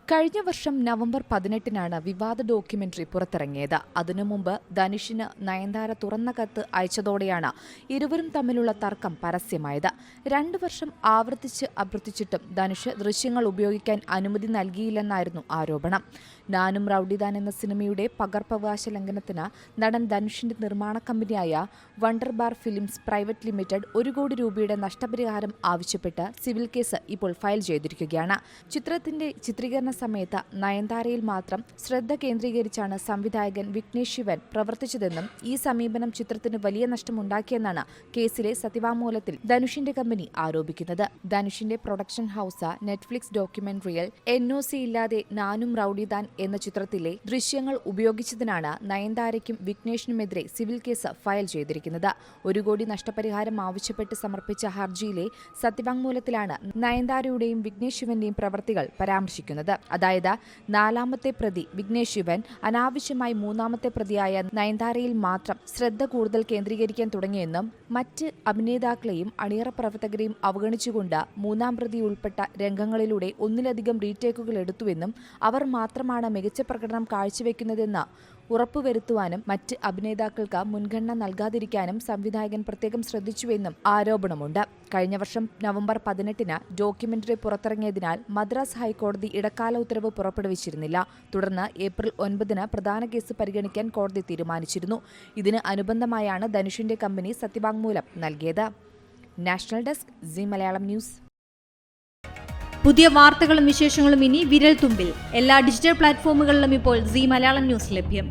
കഴിഞ്ഞ വർഷം നവംബർ 18-നാണ് വിവാദ ഡോക്യുമെന്ററി പുറത്തിറങ്ങിയത്. അതിനു മുമ്പ് ധനുഷിന് നയൻതാര തുറന്ന കത്ത് അയച്ചതോടെയാണ് ഇരുവരും തമ്മിലുള്ള തർക്കം പരസ്യമായത്. 2 വർഷം ആവർത്തിച്ച് അഭ്യർത്ഥിച്ചിട്ടും ധനുഷ് ദൃശ്യങ്ങൾ ഉപയോഗിക്കാൻ അനുമതി നൽകിയില്ലെന്നായിരുന്നു ആരോപണം. നാനും റൌഡിദാൻ എന്ന സിനിമയുടെ പകർപ്പവകാശ ലംഘനത്തിന് നടൻ ധനുഷിന്റെ നിർമ്മാണ കമ്പനിയായ വണ്ടർബാർ ഫിലിംസ് പ്രൈവറ്റ് ലിമിറ്റഡ് 1 കോടി രൂപയുടെ നഷ്ടപരിഹാരം ആവശ്യപ്പെട്ട് സിവിൽ കേസ് ഇപ്പോൾ ഫയൽ ചെയ്തിരിക്കുകയാണ്. ചിത്രത്തിന്റെ ചിത്രീകരണ സമയത്ത് നയൻതാരയിൽ മാത്രം ശ്രദ്ധ കേന്ദ്രീകരിച്ചാണ് സംവിധായകൻ വിഘ്നേഷ് ശിവൻ പ്രവർത്തിച്ചതെന്നും ഈ സമീപനം ചിത്രത്തിന് വലിയ നഷ്ടമുണ്ടാക്കിയെന്നാണ് കേസിലെ സത്യവാങ്മൂലത്തിൽ ധനുഷിന്റെ കമ്പനി ആരോപിക്കുന്നത്. ധനുഷിന്റെ പ്രൊഡക്ഷൻ ഹൌസ് നെറ്റ്ഫ്ലിക്സ് ഡോക്യുമെന്ററിയിൽ NOC ഇല്ലാതെ നാനും റൌഡിദാൻ എന്ന ചിത്രത്തിലെ ദൃശ്യങ്ങൾ ഉപയോഗിച്ചതിനാണ് നയൻതാരയ്ക്കും വിഘ്നേഷിനുമെതിരെ സിവിൽ കേസ് ഫയൽ ചെയ്തിരിക്കുന്നത്. 1 കോടി നഷ്ടപരിഹാരം ആവശ്യപ്പെട്ട് സമർപ്പിച്ച ഹർജിയിലെ സത്യവാങ്മൂലത്തിലാണ് നയൻതാരയുടെയും വിഘ്നേഷ് ശിവന്റെയും പ്രവർത്തികൾ പരാമർശിക്കുന്നത്. അതായത് 4ാമത്തെ പ്രതി വിഘ്നേഷ് ശിവൻ അനാവശ്യമായി 3ാമത്തെ പ്രതിയായ നയൻതാരയിൽ മാത്രം ശ്രദ്ധ കൂടുതൽ കേന്ദ്രീകരിക്കാൻ തുടങ്ങിയെന്നും മറ്റ് അഭിനേതാക്കളെയും അണിയറ പ്രവർത്തകരെയും അവഗണിച്ചുകൊണ്ട് 3ാം പ്രതി ഉൾപ്പെട്ട രംഗങ്ങളിലൂടെ ഒന്നിലധികം റീടേക്കുകൾ എടുത്തുവെന്നും അവർ മാത്രമാണ് മികച്ച പ്രകടനം കാഴ്ചവെക്കുന്നതെന്ന് ഉറപ്പുവരുത്തുവാനും മറ്റ് അഭിനേതാക്കൾക്ക് മുൻഗണന നൽകാതിരിക്കാനും സംവിധായകൻ പ്രത്യേകം ശ്രദ്ധിച്ചുവെന്നും ആരോപണമുണ്ട്. കഴിഞ്ഞ വർഷം നവംബർ 18-ന് ഡോക്യുമെന്ററി പുറത്തിറങ്ങിയതിനാൽ മദ്രാസ് ഹൈക്കോടതി ഇടക്കാല ഉത്തരവ് പുറപ്പെടുവിച്ചിരുന്നില്ല. തുടർന്ന് ഏപ്രിൽ 9-ന് പ്രധാന കേസ് പരിഗണിക്കാൻ കോടതി തീരുമാനിച്ചിരുന്നു. ഇതിന് അനുബന്ധമായാണ് ധനുഷിന്റെ കമ്പനി സത്യവാങ്മൂലം നൽകിയത്. National desk Zee Malayalam news. പുതിയ വാർത്തകളും വിശേഷങ്ങളും ഇനി വിരൽ തുമ്പിൽ. എല്ലാ ഡിജിറ്റൽ പ്ലാറ്റ്ഫോമുകളിലും ഇപ്പോൾ സീ മലയാളം ന്യൂസ് ലഭ്യം.